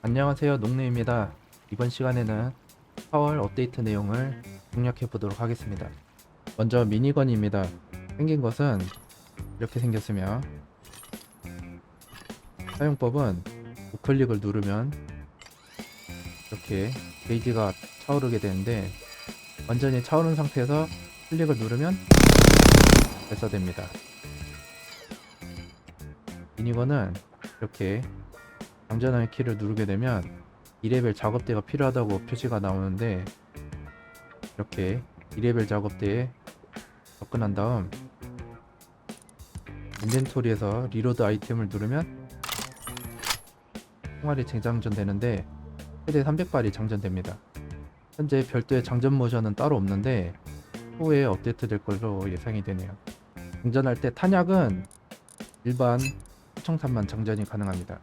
안녕하세요, 농내입니다. 이번 시간에는 4월 업데이트 내용을 공략해 보도록 하겠습니다. 먼저 미니건입니다. 생긴 것은 이렇게 생겼으며, 사용법은 우클릭을 누르면 이렇게 게이지가 차오르게 되는데, 완전히 차오른 상태에서 클릭을 누르면 발사됩니다. 미니건은 이렇게 장전하는 키를 누르게 되면 2레벨 작업대가 필요하다고 표시가 나오는데, 이렇게 2레벨 작업대에 접근한 다음 인벤토리에서 리로드 아이템을 누르면 총알이 재장전되는데 최대 300발이 장전됩니다. 현재 별도의 장전 모션은 따로 없는데 후에 업데이트 될 걸로 예상이 되네요. 장전할 때 탄약은 일반 초청탄만 장전이 가능합니다.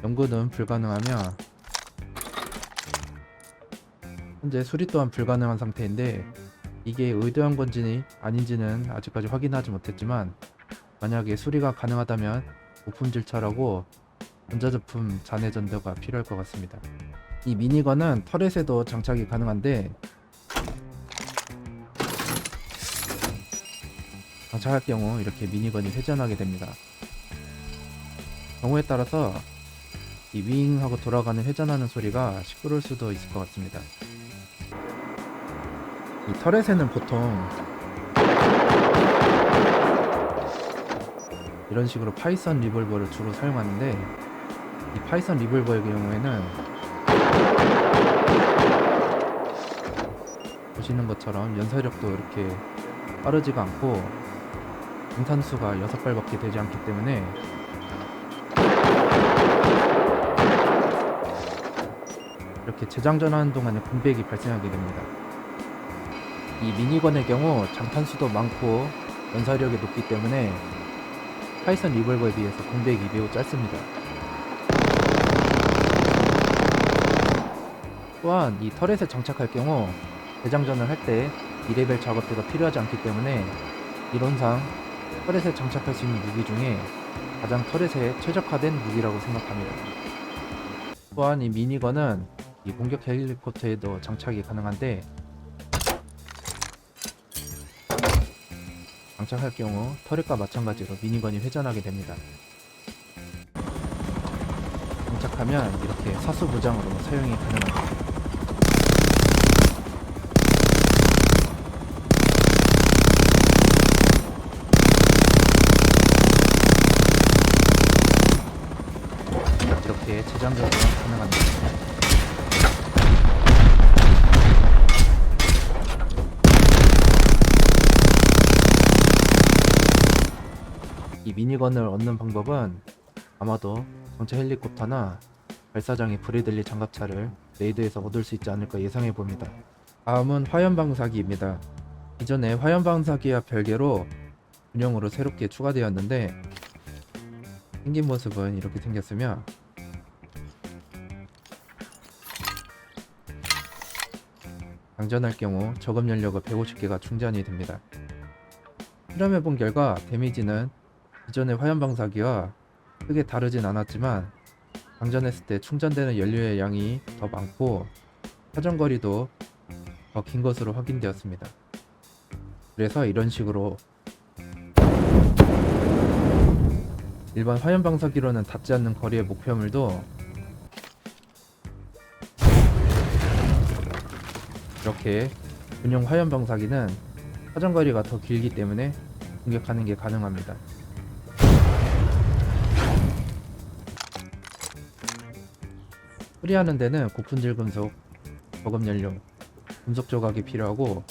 연구는 불가능하며 현재 수리 또한 불가능한 상태인데, 이게 의도한 건지 아닌지는 아직까지 확인하지 못했지만, 만약에 수리가 가능하다면 부품질 처하고 전자제품 잔해 전도가 필요할 것 같습니다. 이 미니건은 터렛에도 장착이 가능한데, 장착할 경우 이렇게 미니건이 회전하게 됩니다. 경우에 따라서 이 윙하고 돌아가는 회전하는 소리가 시끄러울 수도 있을 것 같습니다. 이 터렛에는 보통 이런 식으로 파이썬 리볼버를 주로 사용하는데, 이 파이썬 리볼버의 경우에는 보시는 것처럼 연사력도 이렇게 빠르지가 않고 등탄수가 6발밖에 되지 않기 때문에 이렇게 재장전하는 동안에 공백이 발생하게 됩니다. 이 미니건의 경우 장탄수도 많고 연사력이 높기 때문에 파이썬 리볼버에 비해서 공백이 매우 짧습니다. 또한 이 터렛에 장착할 경우 재장전을 할 때 2레벨 작업대가 필요하지 않기 때문에 이론상 터렛에 장착할 수 있는 무기 중에 가장 터렛에 최적화된 무기라고 생각합니다. 또한 이 미니건은 이 공격 헬리콥터에도 장착이 가능한데, 장착할 경우 터렛과 마찬가지로 미니건이 회전하게 됩니다. 장착하면 이렇게 사수 무장으로 사용이 가능합니다. 이렇게 재장전이 가능합니다. 이 미니건을 얻는 방법은 아마도 전체 헬리콥터나 발사장의 브래들리 장갑차를 레이드에서 얻을 수 있지 않을까 예상해 봅니다. 다음은 화염방사기입니다. 이전에 화염방사기와 별개로 군용으로 새롭게 추가되었는데, 생긴 모습은 이렇게 생겼으며, 장전할 경우 저급 연료가 150개가 충전이 됩니다. 실험해본 결과 데미지는 기존의 화염방사기와 크게 다르진 않았지만, 장전했을 때 충전되는 연료의 양이 더 많고 사정거리도 더 긴 것으로 확인되었습니다. 그래서 이런 식으로 일반 화염방사기로는 닿지 않는 거리의 목표물도 이렇게 군용 화염방사기는 사정거리가 더 길기 때문에 공격하는 게 가능합니다. 수리하는 데는 고품질 금속, 저급 연료, 금속 조각이 필요하고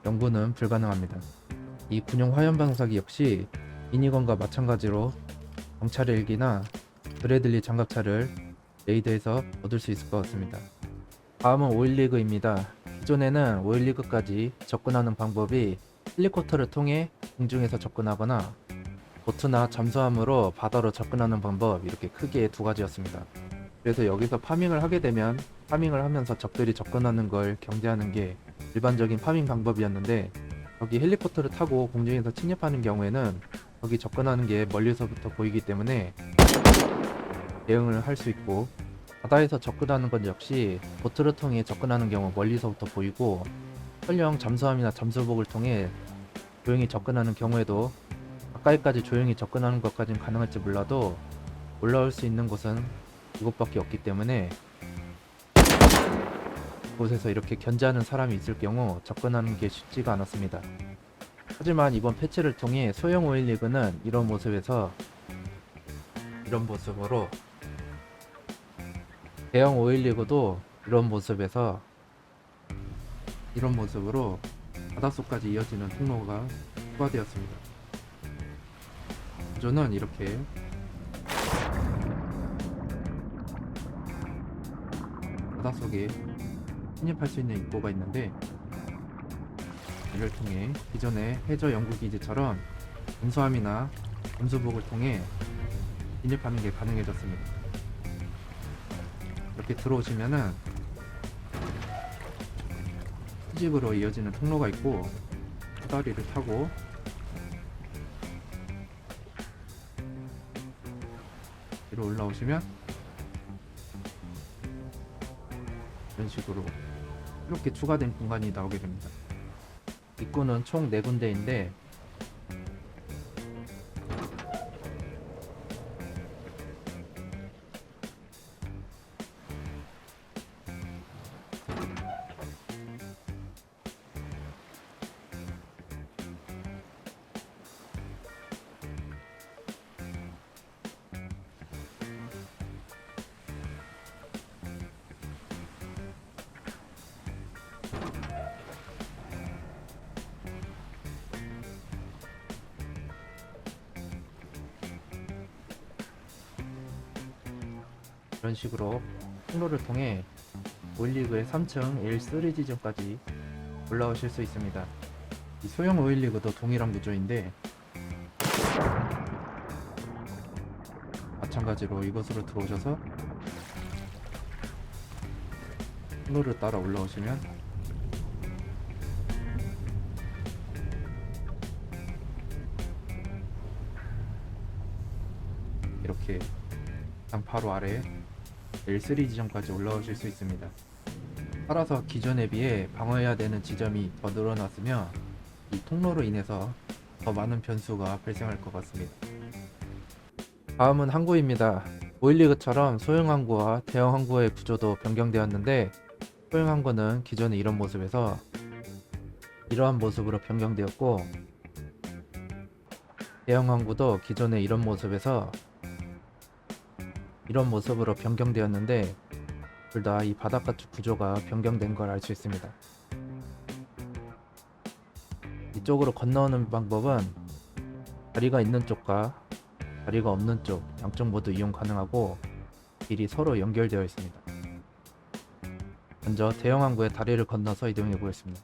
연구는 불가능합니다. 이 군용 화염방사기 역시 미니건과 마찬가지로 경찰의 일기나 브래들리 장갑차를 레이드에서 얻을 수 있을 것 같습니다. 다음은 오일리그입니다. 기존에는 오일리그까지 접근하는 방법이 헬리콥터를 통해 공중에서 접근하거나 보트나 잠수함으로 바다로 접근하는 방법, 이렇게 크게 두 가지였습니다. 그래서 여기서 파밍을 하게 되면 파밍을 하면서 적들이 접근하는 걸 경계하는 게 일반적인 파밍 방법이었는데, 여기 헬리콥터를 타고 공중에서 침입하는 경우에는 여기 접근하는 게 멀리서부터 보이기 때문에 대응을 할 수 있고, 바다에서 접근하는 건 역시 보트를 통해 접근하는 경우 멀리서부터 보이고, 설령 잠수함이나 잠수복을 통해 조용히 접근하는 경우에도 가까이까지 조용히 접근하는 것까지는 가능할지 몰라도 올라올 수 있는 곳은 이곳밖에 없기 때문에 곳에서 이렇게 견제하는 사람이 있을 경우 접근하는 게 쉽지가 않았습니다. 하지만 이번 패치를 통해 소형 오일리그는 이런 모습으로 대형 오일리그도 이런 모습으로 바닷속까지 이어지는 통로가 추가되었습니다. 구조는 이렇게 바닷속에 침입할 수 있는 입구가 있는데, 이를 통해 기존의 해저 연구기지처럼 잠수함이나 잠수복을 통해 진입하는 게 가능해졌습니다. 이렇게 들어오시면은 수직으로 이어지는 통로가 있고, 사다리를 타고 위로 올라오시면 이런 식으로 이렇게 추가된 공간이 나오게 됩니다. 입구는 총 4군데인데 이런 식으로 통로를 통해 오일리그의 3층 L3 지점까지 올라오실 수 있습니다. 이 소형 오일리그도 동일한 구조인데 마찬가지로 이곳으로 들어오셔서 통로를 따라 올라오시면 이렇게 바로 아래 L3 지점까지 올라오실 수 있습니다. 따라서 기존에 비해 방어해야 되는 지점이 더 늘어났으며 이 통로로 인해서 더 많은 변수가 발생할 것 같습니다. 다음은 항구입니다. 오일리그처럼 소형 항구와 대형 항구의 구조도 변경되었는데, 소형 항구는 기존에 이런 모습에서 이러한 모습으로 변경되었고, 대형 항구도 기존에 이런 모습에서 이런 모습으로 변경되었는데, 둘 다 이 바닷가 쪽 구조가 변경된 걸 알 수 있습니다. 이쪽으로 건너오는 방법은 다리가 있는 쪽과 다리가 없는 쪽 양쪽 모두 이용 가능하고 길이 서로 연결되어 있습니다. 먼저 대형 항구의 다리를 건너서 이동해 보겠습니다.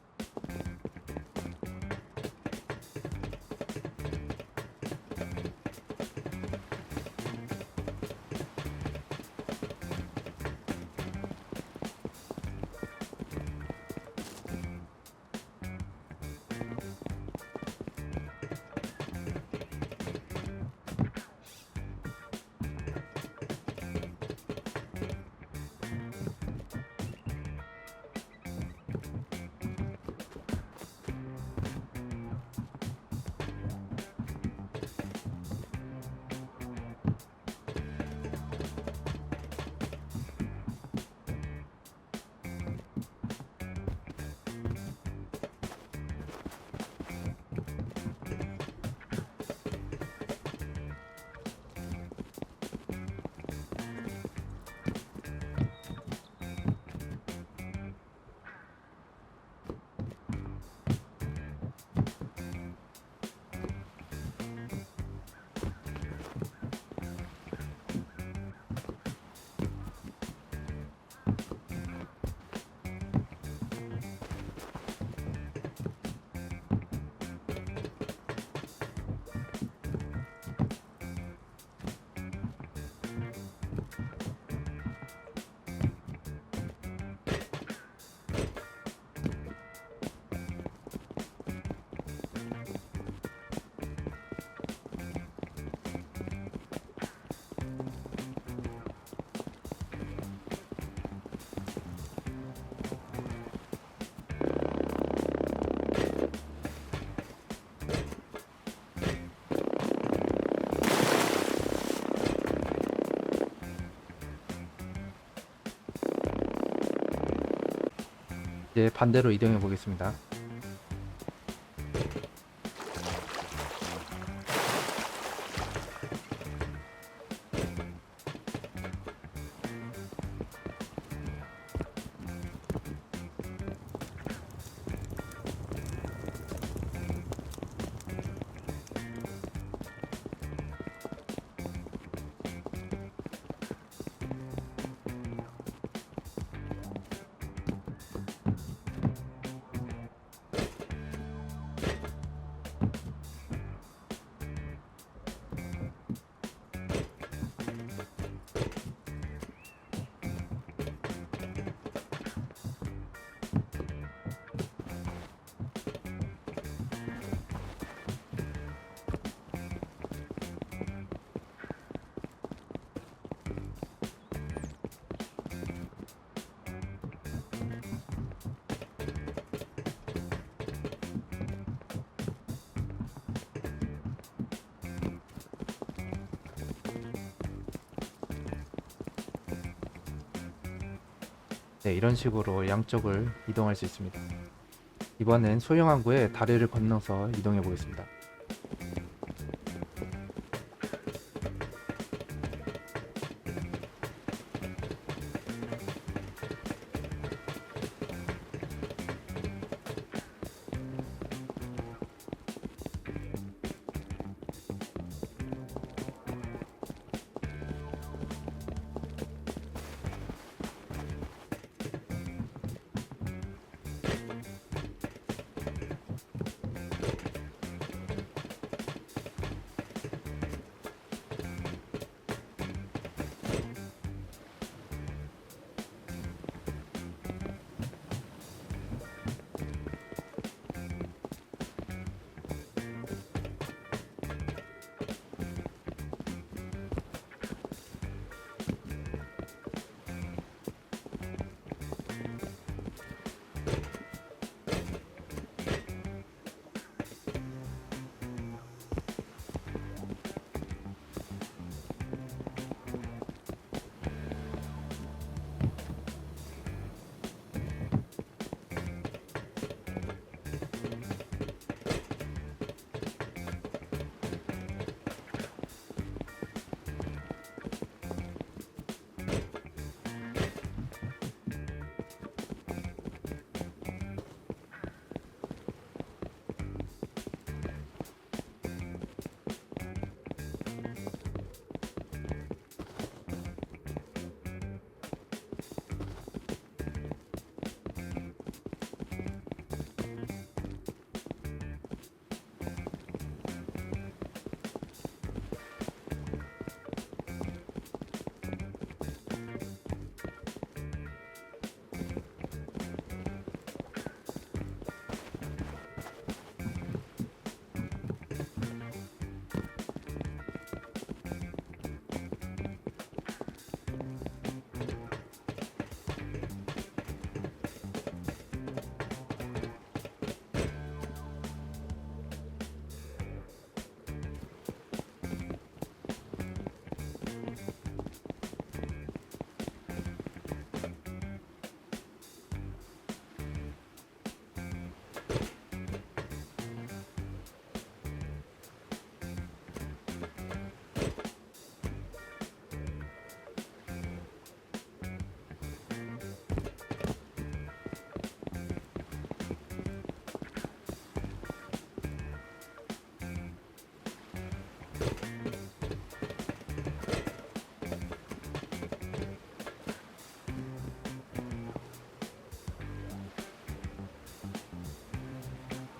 이제 반대로 이동해 보겠습니다. 네, 이런 식으로 양쪽을 이동할 수 있습니다. 이번엔 소형 항구에 다리를 건너서 이동해 보겠습니다.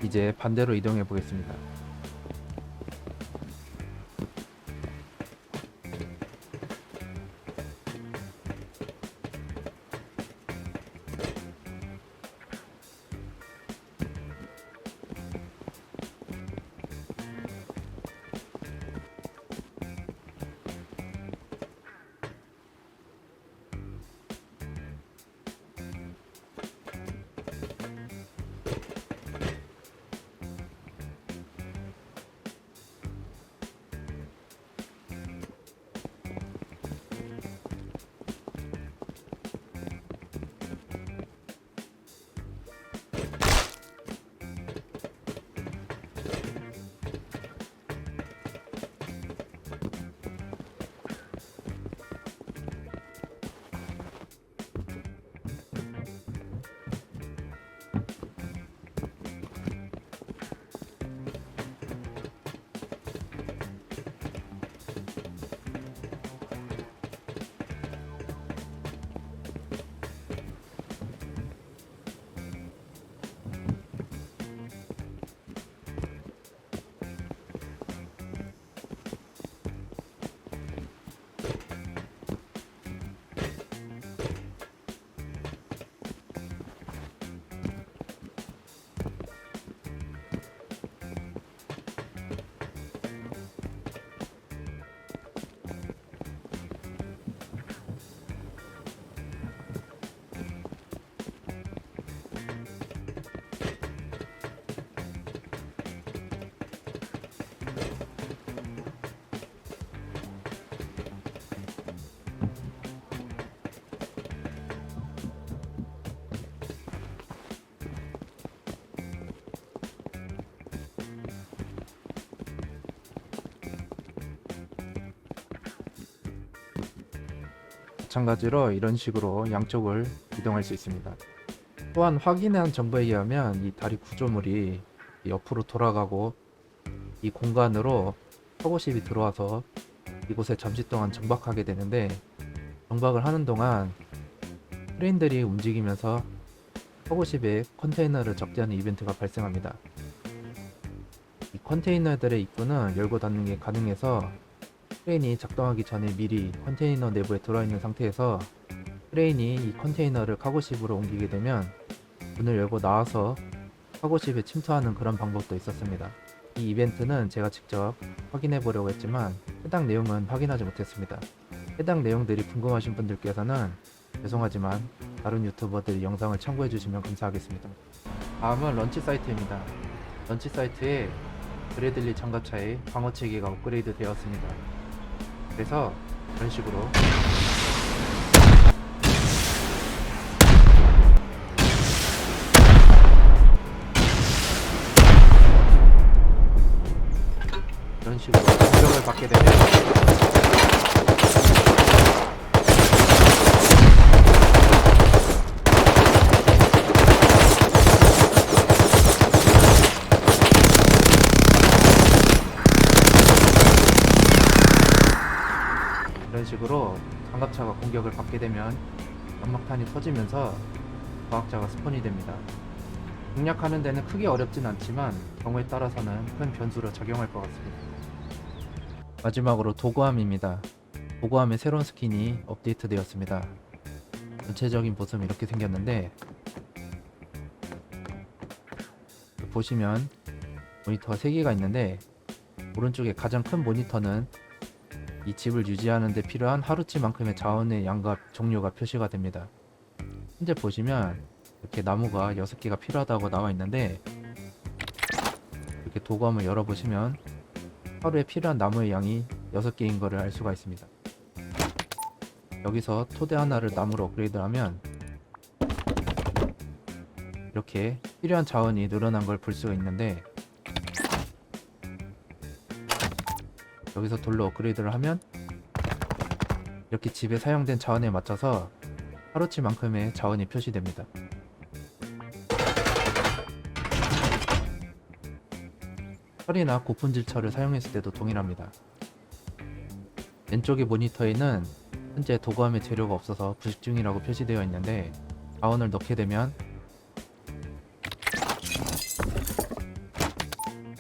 이제 반대로 이동해 보겠습니다. 마찬가지로 이런 식으로 양쪽을 이동할 수 있습니다. 또한 확인한 정보에 의하면 이 다리 구조물이 옆으로 돌아가고 이 공간으로 카고십이 들어와서 이곳에 잠시 동안 정박하게 되는데, 정박을 하는 동안 크레인들이 움직이면서 카고십에 컨테이너를 적재하는 이벤트가 발생합니다. 이 컨테이너들의 입구는 열고 닫는 게 가능해서 크레인이 작동하기 전에 미리 컨테이너 내부에 들어있는 상태에서 크레인이 이 컨테이너를 카고십으로 옮기게 되면 문을 열고 나와서 카고십에 침투하는 그런 방법도 있었습니다. 이 이벤트는 제가 직접 확인해 보려고 했지만 해당 내용은 확인하지 못했습니다. 해당 내용들이 궁금하신 분들께서는 죄송하지만 다른 유튜버들 영상을 참고해 주시면 감사하겠습니다. 다음은 런치 사이트입니다. 런치 사이트에 브래들리 장갑차의 방어 체계가 업그레이드 되었습니다. 그래서 이런 식으로 공격을 받게 되면 이런 식으로 장갑차가 공격을 받게 되면 연막탄이 터지면서 과학자가 스폰이 됩니다. 공략하는 데는 크게 어렵진 않지만 경우에 따라서는 큰 변수로 작용할 것 같습니다. 마지막으로 도구함입니다. 도구함의 새로운 스킨이 업데이트 되었습니다. 전체적인 모습은 이렇게 생겼는데, 보시면 모니터가 3개가 있는데 오른쪽에 가장 큰 모니터는 이 집을 유지하는 데 필요한 하루치만큼의 자원의 양과 종류가 표시가 됩니다. 현재 보시면 이렇게 나무가 6개가 필요하다고 나와 있는데, 이렇게 도구함을 열어보시면 하루에 필요한 나무의 양이 6개인 것을 알 수가 있습니다. 여기서 토대 하나를 나무로 업그레이드하면 이렇게 필요한 자원이 늘어난 걸 볼 수가 있는데, 여기서 돌로 업그레이드를 하면 이렇게 집에 사용된 자원에 맞춰서 하루치만큼의 자원이 표시됩니다. 철이나 고품질 철을 사용했을 때도 동일합니다. 왼쪽의 모니터에는 현재 도구함의 재료가 없어서 부식 중이라고 표시되어 있는데, 자원을 넣게 되면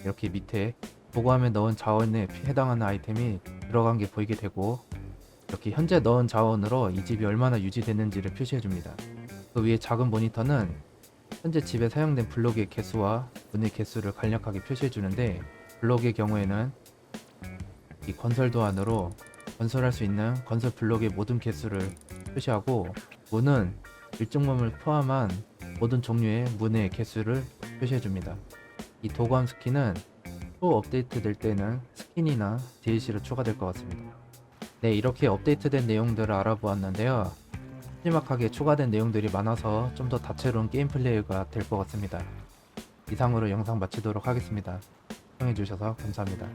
이렇게 밑에 도구함에 넣은 자원에 해당하는 아이템이 들어간 게 보이게 되고, 이렇게 현재 넣은 자원으로 이 집이 얼마나 유지되는지를 표시해줍니다. 그 위에 작은 모니터는 현재 집에 사용된 블록의 개수와 문의 개수를 간략하게 표시해주는데, 블록의 경우에는 이 건설 도안으로 건설할 수 있는 건설 블록의 모든 개수를 표시하고, 문은 일정문을 포함한 모든 종류의 문의 개수를 표시해줍니다. 이 도구함 스킨은 또 업데이트 될 때는 스킨이나 DLC로 추가될 것 같습니다. 네, 이렇게 업데이트된 내용들을 알아보았는데요. 큼지막하게 추가된 내용들이 많아서 좀 더 다채로운 게임 플레이가 될 것 같습니다. 이상으로 영상 마치도록 하겠습니다. 시청해주셔서 감사합니다.